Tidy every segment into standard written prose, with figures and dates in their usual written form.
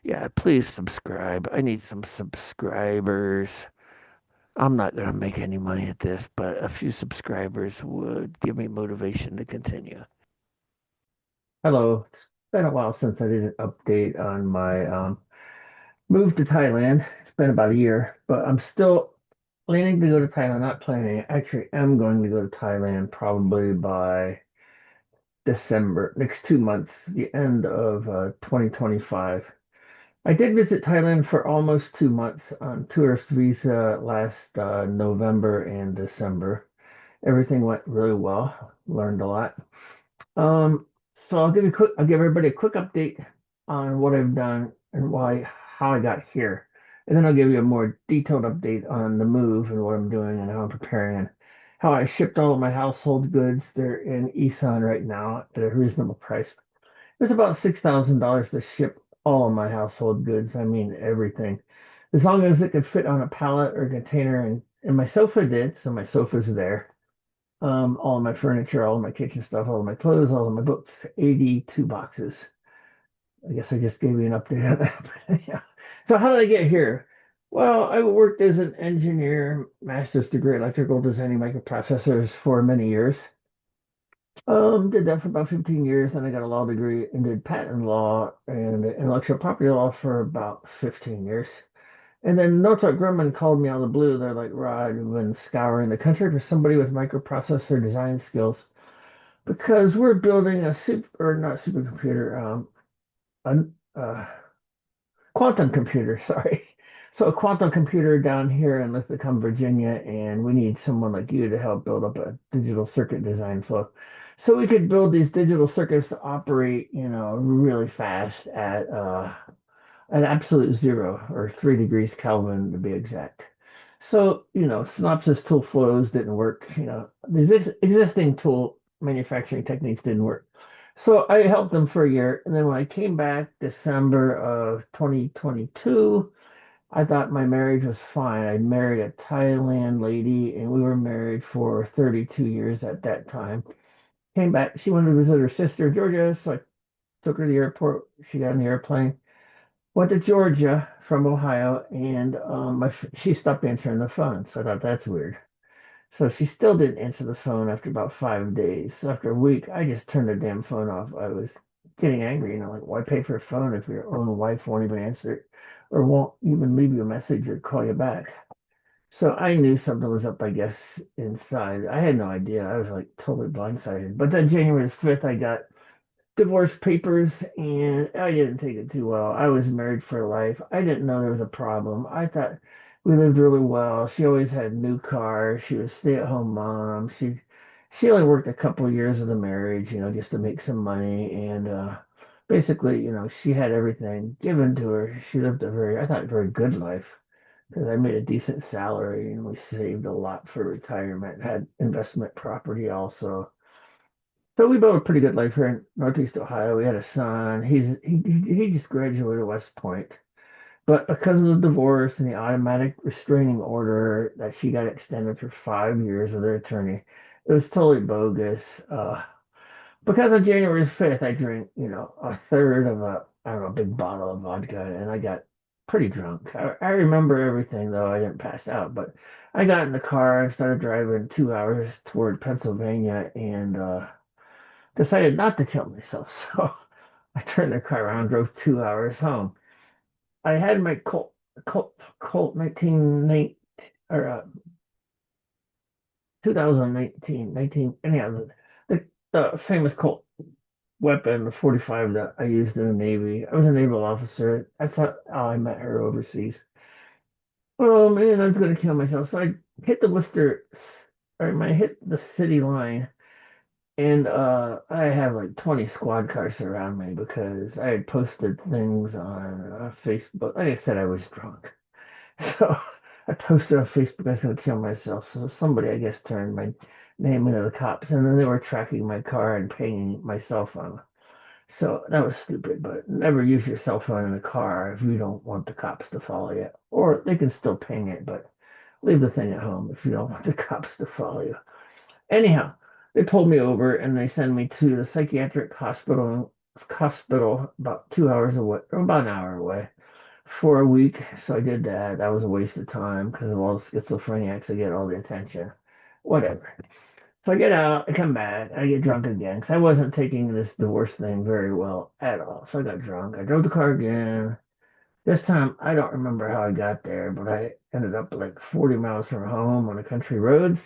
Yeah, please subscribe. I need some subscribers. I'm not going to make any money at this, but a few subscribers would give me motivation to continue. Hello. It's been a while since I did an update on my move to Thailand. It's been about a year, but I'm still planning to go to Thailand. Not planning. I actually am going to go to Thailand probably by December, next 2 months, the end of 2025. I did visit Thailand for almost 2 months on tourist visa last November and December. Everything went really well. Learned a lot. Um, so I'll give everybody a quick update on what I've done and how I got here. And then I'll give you a more detailed update on the move and what I'm doing and how I'm preparing and how I shipped all of my household goods. They're in Isaan right now at a reasonable price. It's about $6,000 to ship all of my household goods. I mean, everything. As long as it could fit on a pallet or container, and my sofa did, so my sofa's there. All of my furniture, all of my kitchen stuff, all of my clothes, all of my books, 82 boxes. I guess I just gave you an update on that. Yeah. So how did I get here? Well, I worked as an engineer, master's degree electrical designing microprocessors for many years. Did that for about 15 years. Then I got a law degree and did patent law and intellectual property law for about 15 years. And then Northrop Grumman called me out of the blue. They're like, Rod, we've been scouring the country for somebody with microprocessor design skills because we're building a super, or not supercomputer, a quantum computer, sorry. So a quantum computer down here in Lithicum, Virginia, and we need someone like you to help build up a digital circuit design flow. So we could build these digital circuits to operate, really fast at absolute zero or 3 degrees Kelvin to be exact. So, synopsis tool flows didn't work. These existing tool manufacturing techniques didn't work. So I helped them for a year. And then when I came back December of 2022, I thought my marriage was fine. I married a Thailand lady and we were married for 32 years at that time. Came back. She wanted to visit her sister, Georgia. So I took her to the airport. She got on the airplane. Went to Georgia from Ohio, and she stopped answering the phone. So I thought that's weird. So she still didn't answer the phone after about 5 days. So after a week, I just turned the damn phone off. I was getting angry, like, why pay for a phone if your own wife won't even answer it or won't even leave you a message or call you back? So I knew something was up, I guess, inside. I had no idea. I was like totally blindsided. But then January 5th, I got divorce papers and I didn't take it too well. I was married for life. I didn't know there was a problem. I thought we lived really well. She always had new cars. She was stay-at-home mom. She only worked a couple of years of the marriage, just to make some money. And basically, she had everything given to her. She lived I thought, very good life because I made a decent salary and we saved a lot for retirement, had investment property also. So we built a pretty good life here in Northeast Ohio. We had a son. He just graduated West Point, but because of the divorce and the automatic restraining order that she got extended for 5 years with her attorney, it was totally bogus. Because on January 5th, I drank, a third of I don't know, a big bottle of vodka, and I got pretty drunk. I remember everything though. I didn't pass out, but I got in the car and started driving 2 hours toward Pennsylvania, and decided not to kill myself. So I turned the car around, drove 2 hours home. I had my Colt 19, or 2019, 19, anyhow, the famous Colt weapon, the 45 that I used in the Navy. I was a naval officer. That's how I met her overseas. Oh man, I was going to kill myself. So I hit the I hit the city line. And I have like 20 squad cars around me because I had posted things on Facebook. Like I said, I was drunk. So I posted on Facebook I was going to kill myself. So somebody, I guess, turned my name into the cops. And then they were tracking my car and pinging my cell phone. So that was stupid, but never use your cell phone in a car if you don't want the cops to follow you. Or they can still ping it, but leave the thing at home if you don't want the cops to follow you. Anyhow, they pulled me over and they sent me to the psychiatric hospital about 2 hours away, or about an hour away. for a week. So I did that. That was a waste of time because of all the schizophrenics that get all the attention. Whatever. So I get out, I come back, I get drunk again because I wasn't taking this divorce thing very well at all. So I got drunk. I drove the car again. This time, I don't remember how I got there, but I ended up like 40 miles from home on the country roads,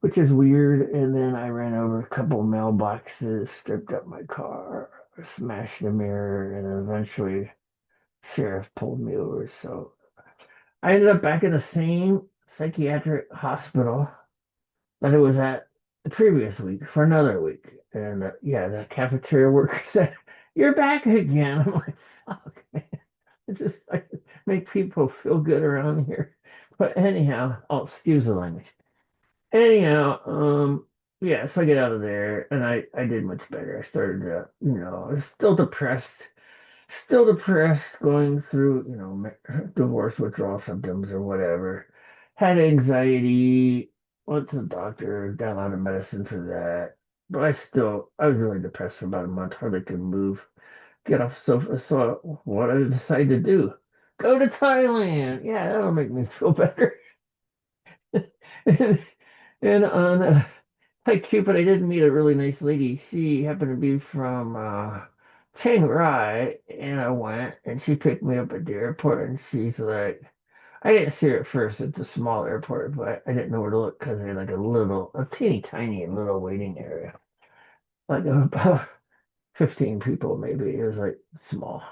which is weird. And then I ran over a couple mailboxes, stripped up my car, smashed the mirror, and then eventually sheriff pulled me over. So I ended up back in the same psychiatric hospital that it was at the previous week for another week. And yeah, the cafeteria worker said, "You're back again." I'm like, "Fuck, man. It's just like make people feel good around here." But anyhow, oh, excuse the language. Anyhow, yeah, so I get out of there and I did much better. I started to, I was still depressed, going through, divorce withdrawal symptoms or whatever. Had anxiety, went to the doctor, got a lot of medicine for that. But I was really depressed for about a month, hardly could move, get off the sofa. So what I decided to do, go to Thailand. Yeah, that'll make me feel better. and, and on Hi, Cupid. I did meet a really nice lady. She happened to be from Chiang Rai, and I went, and she picked me up at the airport, and she's like, I didn't see her at first. It's a small airport, but I didn't know where to look because they had like a teeny tiny little waiting area, like about 15 people maybe. It was like small.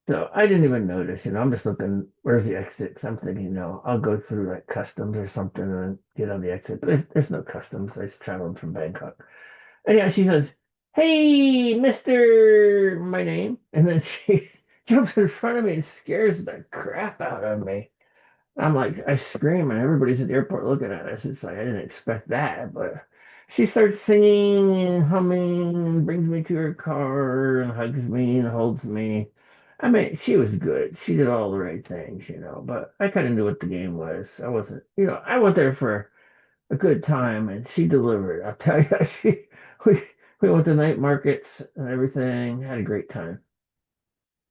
So I didn't even notice, I'm just looking, where's the exit? 'Cause I'm thinking, I'll go through like customs or something and get on the exit. But there's no customs. I just traveled from Bangkok. And yeah, she says, "Hey, Mr. My name." And then she jumps in front of me and scares the crap out of me. I'm like, I scream, and everybody's at the airport looking at us. It's like, I didn't expect that. But she starts singing and humming and brings me to her car and hugs me and holds me. I mean, she was good. She did all the right things, but I kind of knew what the game was. I wasn't, I went there for a good time, and she delivered. I'll tell you, we we went to night markets and everything. Had a great time.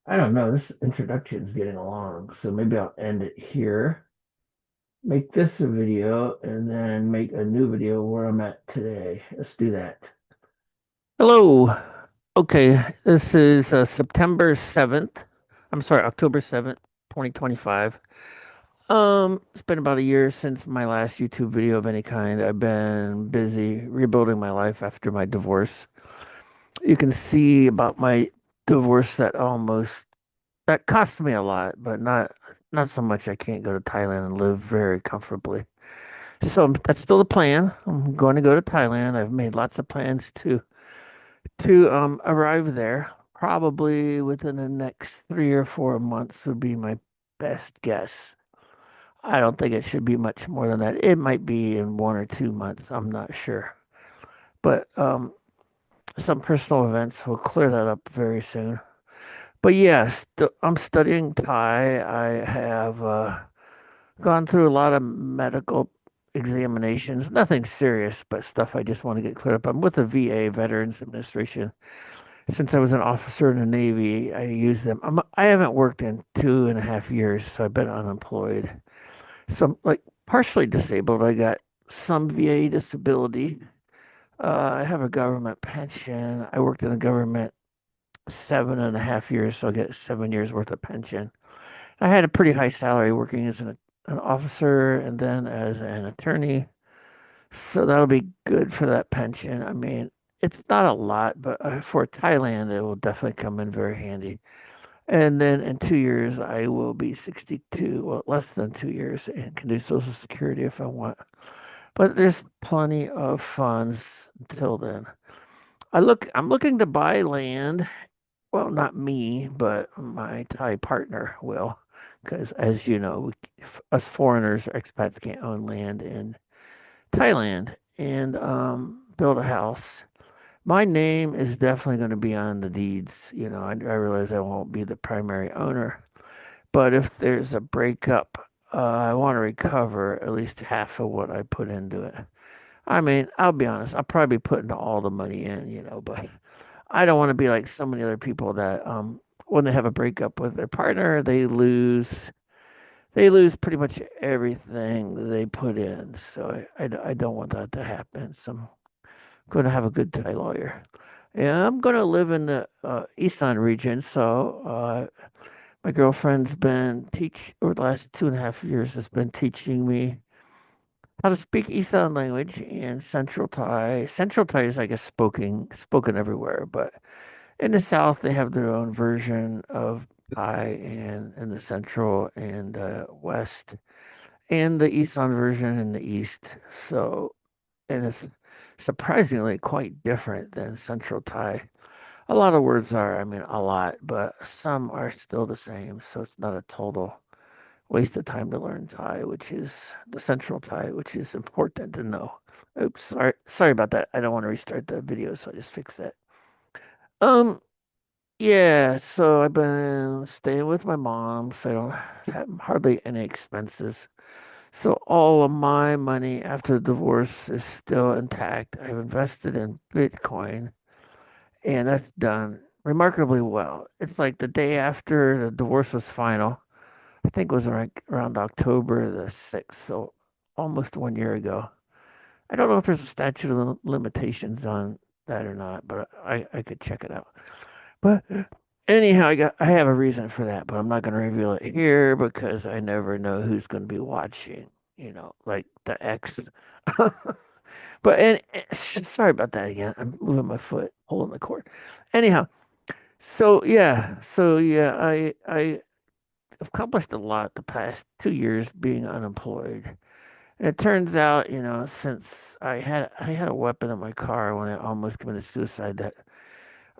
I don't know. This introduction is getting along, so maybe I'll end it here. Make this a video, and then make a new video where I'm at today. Let's do that. Hello. Okay, this is September 7th. I'm sorry, October 7th, 2025. It's been about a year since my last YouTube video of any kind. I've been busy rebuilding my life after my divorce. You can see about my divorce that cost me a lot, but not so much I can't go to Thailand and live very comfortably. So that's still the plan. I'm going to go to Thailand. I've made lots of plans to arrive there. Probably within the next 3 or 4 months would be my best guess. I don't think it should be much more than that. It might be in 1 or 2 months. I'm not sure. But some personal events will clear that up very soon. But yes, I'm studying Thai. I have gone through a lot of medical examinations. Nothing serious, but stuff I just want to get cleared up. I'm with the VA, Veterans Administration. Since I was an officer in the Navy, I use them. I haven't worked in 2.5 years, so I've been unemployed. So I'm like partially disabled. I got some VA disability. I have a government pension. I worked in the government 7.5 years, so I get 7 years worth of pension. I had a pretty high salary working as an officer and then as an attorney. So that'll be good for that pension. I mean, it's not a lot, but for Thailand, it will definitely come in very handy. And then in 2 years, I will be 62, well, less than 2 years, and can do Social Security if I want. But there's plenty of funds until then. I'm looking to buy land. Well, not me, but my Thai partner will, because as you know, us foreigners or expats can't own land in Thailand and build a house. My name is definitely going to be on the deeds. I realize I won't be the primary owner, but if there's a breakup, I want to recover at least half of what I put into it. I mean, I'll be honest, I'll probably be putting all the money in, but I don't want to be like so many other people that when they have a breakup with their partner, they lose pretty much everything they put in. So I don't want that to happen. So I'm going to have a good Thai lawyer. Yeah, I'm going to live in the Isaan region. So my girlfriend's been teach over the last 2.5 years has been teaching me how to speak Isaan language and Central Thai. Central Thai is, I guess, spoken everywhere, but in the South they have their own version of Thai, and in the Central and West, and the Isaan version in the East. So, and it's surprisingly quite different than Central Thai. A lot of words are, I mean, a lot, but some are still the same. So it's not a total waste of time to learn Thai, which is the Central Thai, which is important to know. Oops, sorry about that. I don't want to restart the video, so I just fixed that. Um, yeah, so I've been staying with my mom, so I don't have hardly any expenses. So all of my money after the divorce is still intact. I've invested in Bitcoin, and that's done remarkably well. It's like the day after the divorce was final. I think it was around October the 6th, so almost 1 year ago. I don't know if there's a statute of limitations on that or not, but I could check it out. But anyhow, I have a reason for that, but I'm not going to reveal it here because I never know who's going to be watching. Like the X. Sorry about that again. I'm moving my foot, holding the cord. Anyhow, so yeah, I accomplished a lot the past 2 years being unemployed. And it turns out, since I had a weapon in my car when I almost committed suicide, that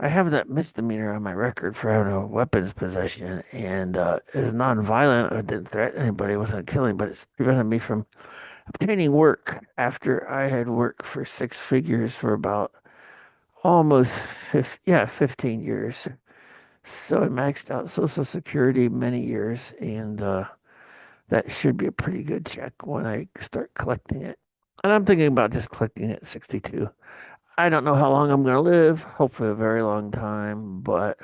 I have that misdemeanor on my record for having a weapons possession, and it's non-violent. I didn't threaten anybody. It wasn't killing, but it's prevented me from obtaining work after I had worked for six figures for about almost 15 years. So I maxed out Social Security many years, and that should be a pretty good check when I start collecting it. And I'm thinking about just collecting it at 62. I don't know how long I'm going to live, hopefully a very long time, but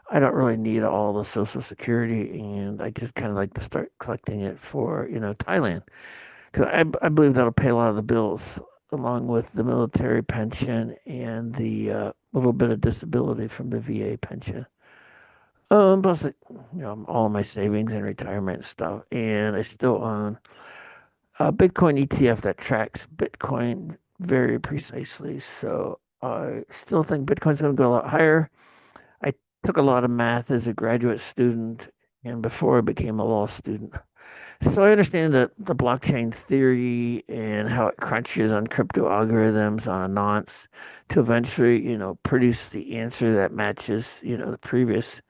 I don't really need all the Social Security, and I just kind of like to start collecting it for, Thailand. Because I believe that'll pay a lot of the bills, along with the military pension and the little bit of disability from the VA pension. Plus, all of my savings and retirement stuff, and I still own a Bitcoin ETF that tracks Bitcoin very precisely. So I still think Bitcoin's going to go a lot higher. I took a lot of math as a graduate student and before I became a law student. So I understand the blockchain theory and how it crunches on crypto algorithms on a nonce to eventually, produce the answer that matches, the previous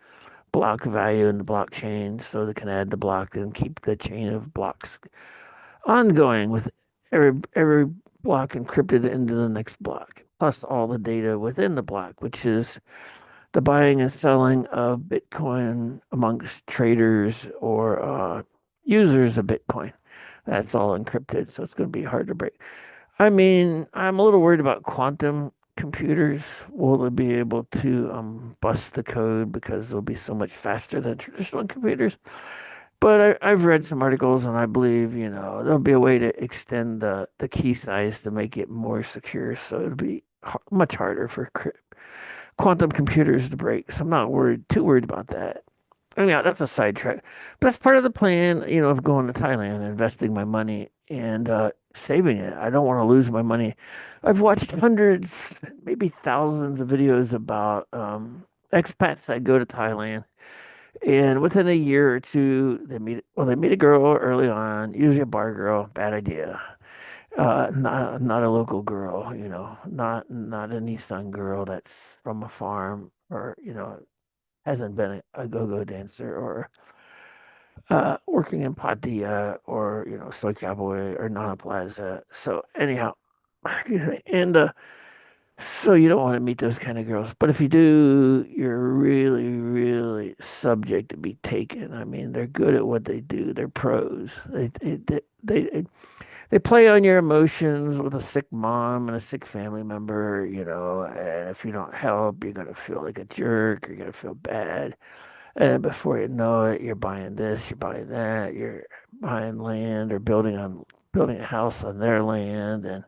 block value in the blockchain so they can add the block and keep the chain of blocks ongoing with every block encrypted into the next block, plus all the data within the block, which is the buying and selling of Bitcoin amongst traders or users of Bitcoin. That's all encrypted, so it's going to be hard to break. I mean, I'm a little worried about quantum computers. Will they be able to bust the code because they'll be so much faster than traditional computers? But I've read some articles, and I believe, there'll be a way to extend the key size to make it more secure. So it'll be much harder for quantum computers to break. So I'm not too worried about that. I mean, yeah, that's a sidetrack. But that's part of the plan, of going to Thailand, investing my money and saving it. I don't want to lose my money. I've watched hundreds, maybe thousands of videos about expats that go to Thailand, and within a year or two, they meet a girl early on, usually a bar girl. Bad idea. Not a local girl, not an Eastern girl that's from a farm or hasn't been a go-go dancer or working in Pattaya or Soy Cowboy or Nana Plaza. So anyhow, excuse me, and so you don't want to meet those kind of girls. But if you do, you're really, really subject to be taken. I mean, they're good at what they do. They're pros. They they play on your emotions with a sick mom and a sick family member, and if you don't help, you're gonna feel like a jerk, you're gonna feel bad. And before you know it, you're buying this, you're buying that, you're buying land or building a house on their land, and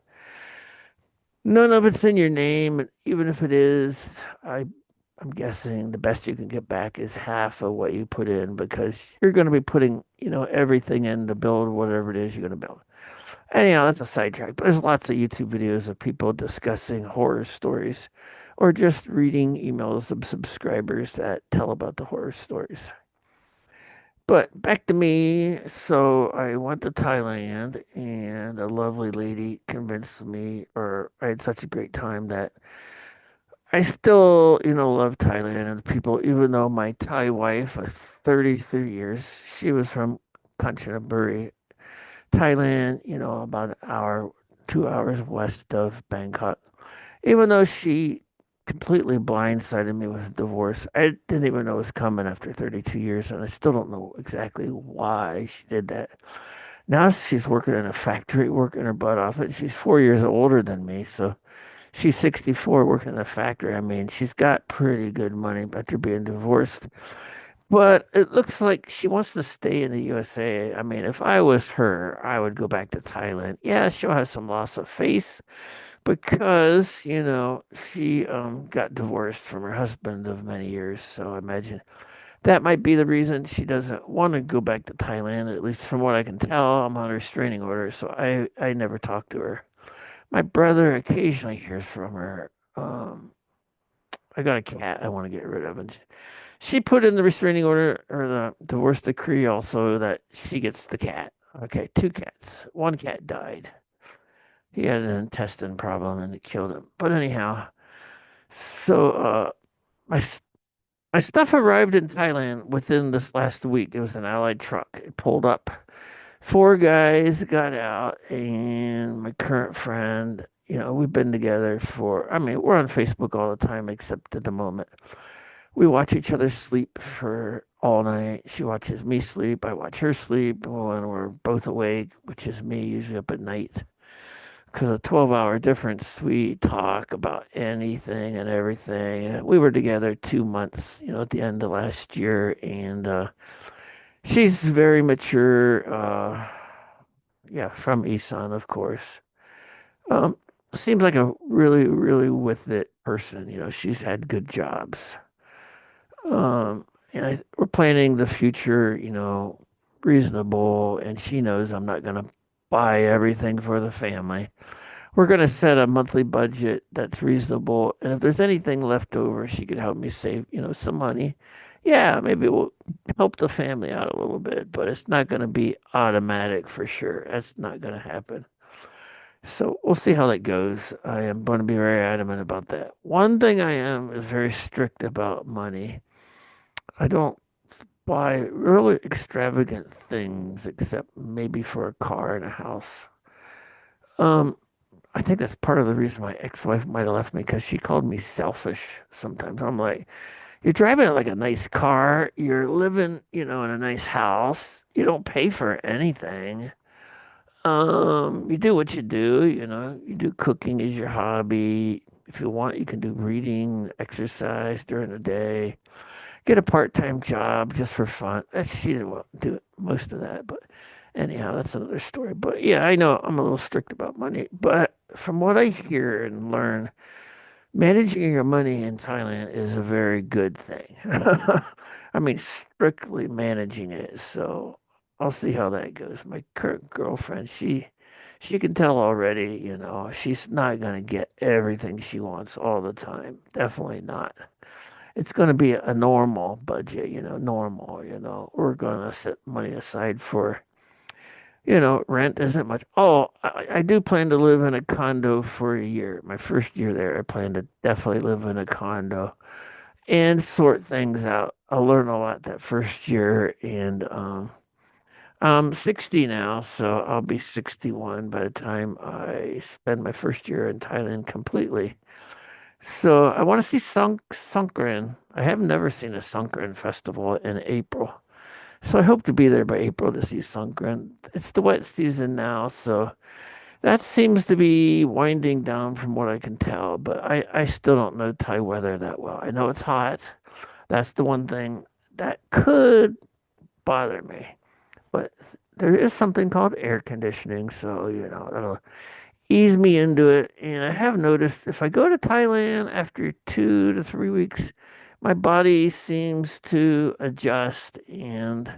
none of it's in your name. And even if it is, I I'm guessing the best you can get back is half of what you put in because you're going to be putting, everything in to build whatever it is you're going to build. Anyhow, that's a sidetrack. But there's lots of YouTube videos of people discussing horror stories or just reading emails of subscribers that tell about the horror stories. But back to me. So I went to Thailand and a lovely lady convinced me, or I had such a great time that I still, love Thailand and the people, even though my Thai wife of 33 years, she was from Kanchanaburi, Thailand, about an hour, 2 hours west of Bangkok. Even though she completely blindsided me with a divorce, I didn't even know it was coming after 32 years, and I still don't know exactly why she did that. Now she's working in a factory, working her butt off, and she's 4 years older than me, so she's 64 working in a factory. I mean, she's got pretty good money after being divorced. But it looks like she wants to stay in the USA. I mean, if I was her, I would go back to Thailand. Yeah, she'll have some loss of face because, she got divorced from her husband of many years. So I imagine that might be the reason she doesn't want to go back to Thailand. At least from what I can tell, I'm on a restraining order, so I never talked to her. My brother occasionally hears from her. I got a cat I want to get rid of, and she put in the restraining order or the divorce decree also that she gets the cat. Okay, two cats. One cat died. He had an intestine problem and it killed him. But anyhow, so my my stuff arrived in Thailand within this last week. It was an Allied truck. It pulled up. Four guys got out, and my current friend, we've been together for, I mean, we're on Facebook all the time, except at the moment. We watch each other sleep for all night. She watches me sleep. I watch her sleep when we're both awake, which is me usually up at night. Because of 12-hour difference, we talk about anything and everything. We were together 2 months, at the end of last year, and she's very mature. Yeah, from Isaan, of course. Um, Seems like a really, really with it person. She's had good jobs. Um, and we're planning the future, reasonable, and she knows I'm not gonna buy everything for the family. We're gonna set a monthly budget that's reasonable, and if there's anything left over, she could help me save, some money. Yeah, maybe we'll help the family out a little bit, but it's not gonna be automatic for sure. That's not gonna happen. So we'll see how that goes. I am going to be very adamant about that. One thing I am is very strict about money. I don't buy really extravagant things except maybe for a car and a house. Um, I think that's part of the reason my ex-wife might have left me because she called me selfish sometimes. I'm like, you're driving like a nice car, you're living, in a nice house, you don't pay for anything. You do what you do, you do cooking as your hobby. If you want, you can do reading, exercise during the day. Get a part-time job just for fun. She didn't want to do most of that, but anyhow, that's another story. But yeah, I know I'm a little strict about money, but from what I hear and learn, managing your money in Thailand is a very good thing. I mean, strictly managing it. So I'll see how that goes. My current girlfriend, she can tell already, she's not gonna get everything she wants all the time. Definitely not. It's going to be a normal budget, normal, we're going to set money aside for, rent isn't much. Oh, I do plan to live in a condo for a year. My first year there, I plan to definitely live in a condo and sort things out. I'll learn a lot that first year. And I'm 60 now, so I'll be 61 by the time I spend my first year in Thailand completely. So I want to see Songkran. I have never seen a Songkran festival in April. So I hope to be there by April to see Songkran. It's the wet season now, so that seems to be winding down from what I can tell, but I still don't know Thai weather that well. I know it's hot. That's the one thing that could bother me. But there is something called air conditioning, so that'll ease me into it. And I have noticed if I go to Thailand after 2 to 3 weeks, my body seems to adjust and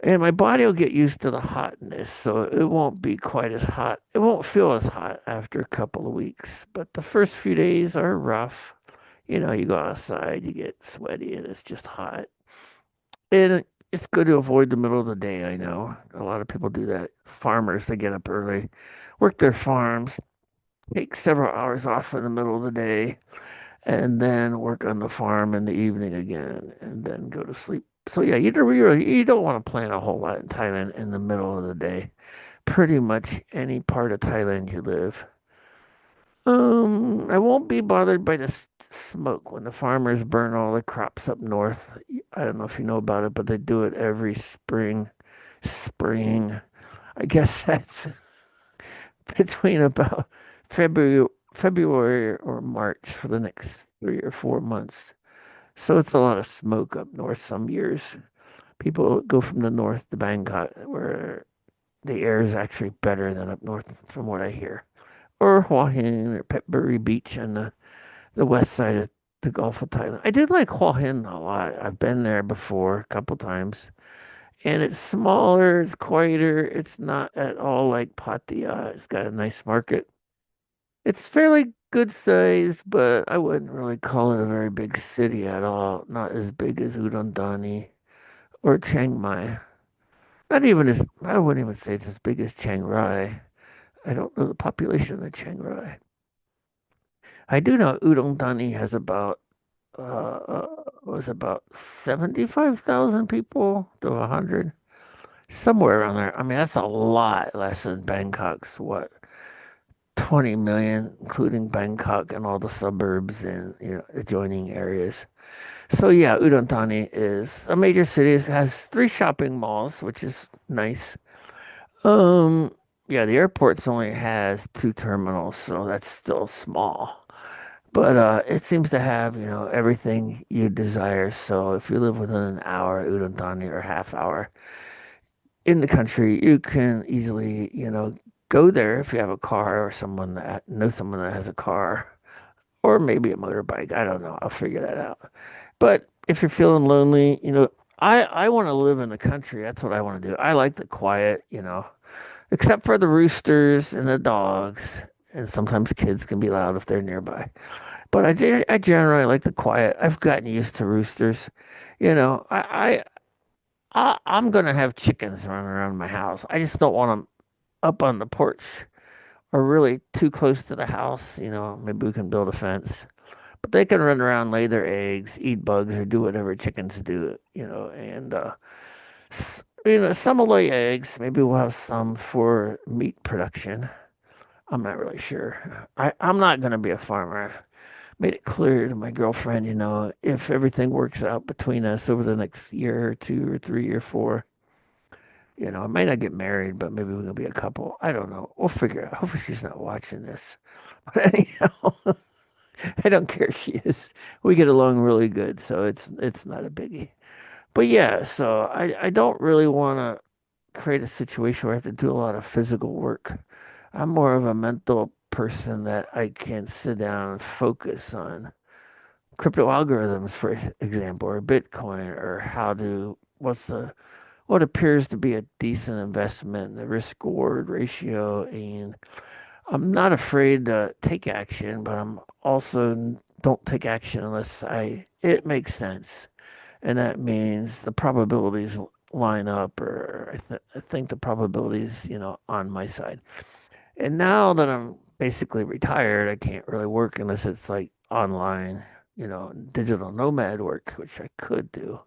my body will get used to the hotness, so it won't be quite as hot. It won't feel as hot after a couple of weeks, but the first few days are rough. You go outside, you get sweaty, and it's just hot. And it's good to avoid the middle of the day. I know a lot of people do that. Farmers, they get up early, work their farms, take several hours off in the middle of the day, and then work on the farm in the evening again, and then go to sleep. So yeah, you don't want to plan a whole lot in Thailand in the middle of the day. Pretty much any part of Thailand you live. I won't be bothered by the smoke when the farmers burn all the crops up north. I don't know if you know about it, but they do it every spring. Spring. I guess that's between about February or March for the next 3 or 4 months. So it's a lot of smoke up north some years. People go from the north to Bangkok, where the air is actually better than up north, from what I hear. Or Hua Hin or Petbury Beach on the west side of the Gulf of Thailand. I did like Hua Hin a lot. I've been there before a couple times. And it's smaller, it's quieter, it's not at all like Pattaya. It's got a nice market. It's fairly good size, but I wouldn't really call it a very big city at all. Not as big as Udon or Chiang Mai. Not even as, I wouldn't even say it's as big as Chiang Rai. I don't know the population of Chiang Rai. I do know Udon has was about 75,000 people to 100, somewhere around there. I mean, that's a lot less than Bangkok's, what, 20 million, including Bangkok and all the suburbs and adjoining areas. So yeah, Udon Thani is a major city. It has three shopping malls, which is nice. Um, yeah, the airport's only has two terminals, so that's still small. But it seems to have, everything you desire. So if you live within an hour of Udon Thani or half hour in the country, you can easily, go there if you have a car or someone that knows someone that has a car or maybe a motorbike. I don't know. I'll figure that out. But if you're feeling lonely, I want to live in the country. That's what I want to do. I like the quiet, except for the roosters and the dogs. And sometimes kids can be loud if they're nearby. But I generally like the quiet. I've gotten used to roosters. I'm gonna have chickens running around my house. I just don't want them up on the porch or really too close to the house. Maybe we can build a fence. But they can run around, lay their eggs, eat bugs, or do whatever chickens do. And some will lay eggs. Maybe we'll have some for meat production. I'm not really sure. I'm not gonna be a farmer. I've made it clear to my girlfriend, if everything works out between us over the next year or 2 or 3 or 4, I might not get married, but maybe we're gonna be a couple. I don't know. We'll figure it out. Hopefully she's not watching this. But anyhow, I don't care if she is. We get along really good, so it's not a biggie. But yeah, so I don't really want to create a situation where I have to do a lot of physical work. I'm more of a mental person that I can sit down and focus on crypto algorithms, for example, or Bitcoin, or what appears to be a decent investment, the risk reward ratio. And I'm not afraid to take action, but I'm also don't take action unless it makes sense. And that means the probabilities line up, or I think the probabilities, on my side. And now that I'm basically retired, I can't really work unless it's like online, digital nomad work, which I could do.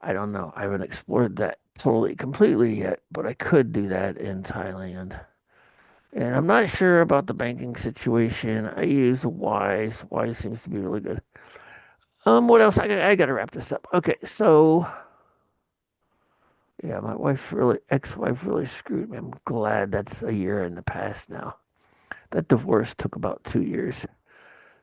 I don't know. I haven't explored that totally completely yet, but I could do that in Thailand. And I'm not sure about the banking situation. I use Wise. Wise seems to be really good. What else? I got to wrap this up. Okay, so Yeah, my wife really, ex-wife really screwed me. I'm glad that's a year in the past now. That divorce took about 2 years.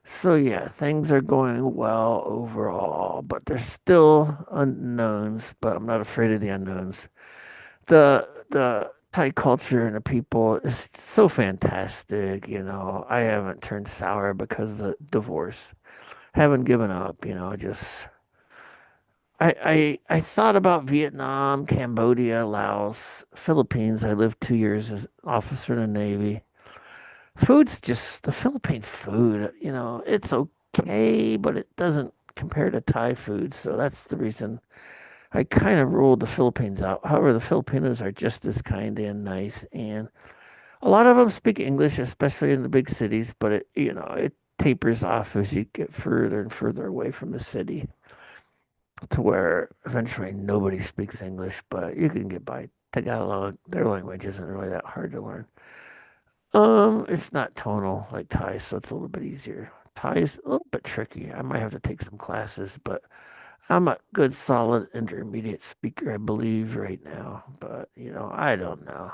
So yeah, things are going well overall, but there's still unknowns, but I'm not afraid of the unknowns. The Thai culture and the people is so fantastic, you know. I haven't turned sour because of the divorce. Haven't given up, you know, just I thought about Vietnam, Cambodia, Laos, Philippines. I lived 2 years as officer in the Navy. Food's just the Philippine food, you know, it's okay, but it doesn't compare to Thai food. So that's the reason I kind of ruled the Philippines out. However, the Filipinos are just as kind and nice, and a lot of them speak English, especially in the big cities, but it tapers off as you get further and further away from the city to where eventually nobody speaks English, but you can get by. Tagalog, their language isn't really that hard to learn. It's not tonal like Thai, so it's a little bit easier. Thai is a little bit tricky. I might have to take some classes, but I'm a good, solid intermediate speaker, I believe, right now. But, I don't know.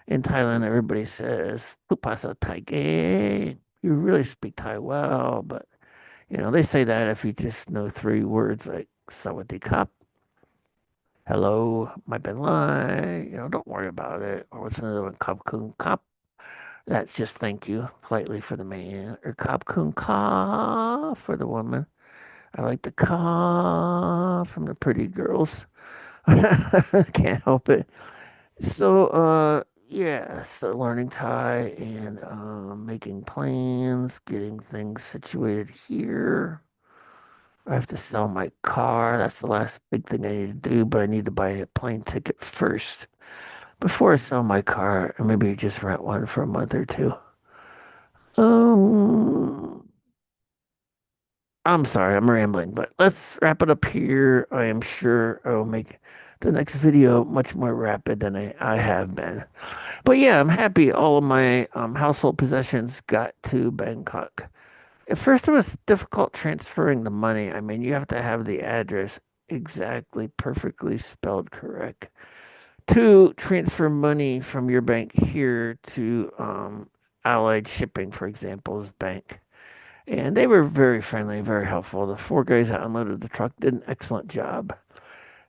In Thailand, everybody says, Pupasa Thai gay. You really speak Thai well, but, they say that if you just know three words like Sawadee Krap, hello, my Ben Lai, don't worry about it. Or what's another one? Kap Kung Kap. That's just thank you politely for the man. Or Kap Kung Ka for the woman. I like the ka from the pretty girls. Can't help it. So, yeah, so learning Thai and making plans, getting things situated here. I have to sell my car. That's the last big thing I need to do, but I need to buy a plane ticket first before I sell my car, and maybe just rent one for a month or two. Um, I'm sorry, I'm rambling, but let's wrap it up here. I am sure I will make the next video much more rapid than I have been. But yeah, I'm happy all of my household possessions got to Bangkok. At first, it was difficult transferring the money. I mean, you have to have the address exactly, perfectly spelled correct to transfer money from your bank here to Allied Shipping, for example's bank. And they were very friendly, very helpful. The four guys that unloaded the truck did an excellent job.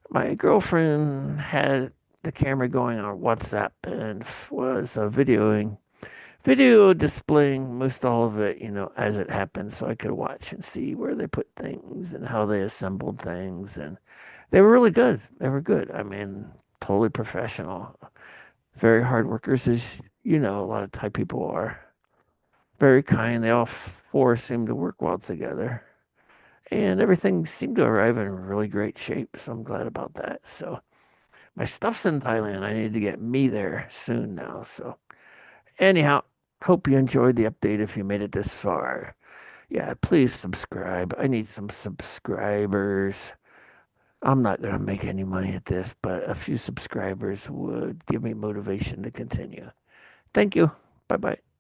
My girlfriend had the camera going on WhatsApp and was video displaying most all of it, as it happened, so I could watch and see where they put things and how they assembled things. And they were really good. They were good. I mean, totally professional. Very hard workers, as a lot of Thai people are. Very kind. They all four seem to work well together. And everything seemed to arrive in really great shape. So I'm glad about that. So my stuff's in Thailand. I need to get me there soon now. So anyhow, hope you enjoyed the update if you made it this far. Yeah, please subscribe. I need some subscribers. I'm not going to make any money at this, but a few subscribers would give me motivation to continue. Thank you. Bye bye.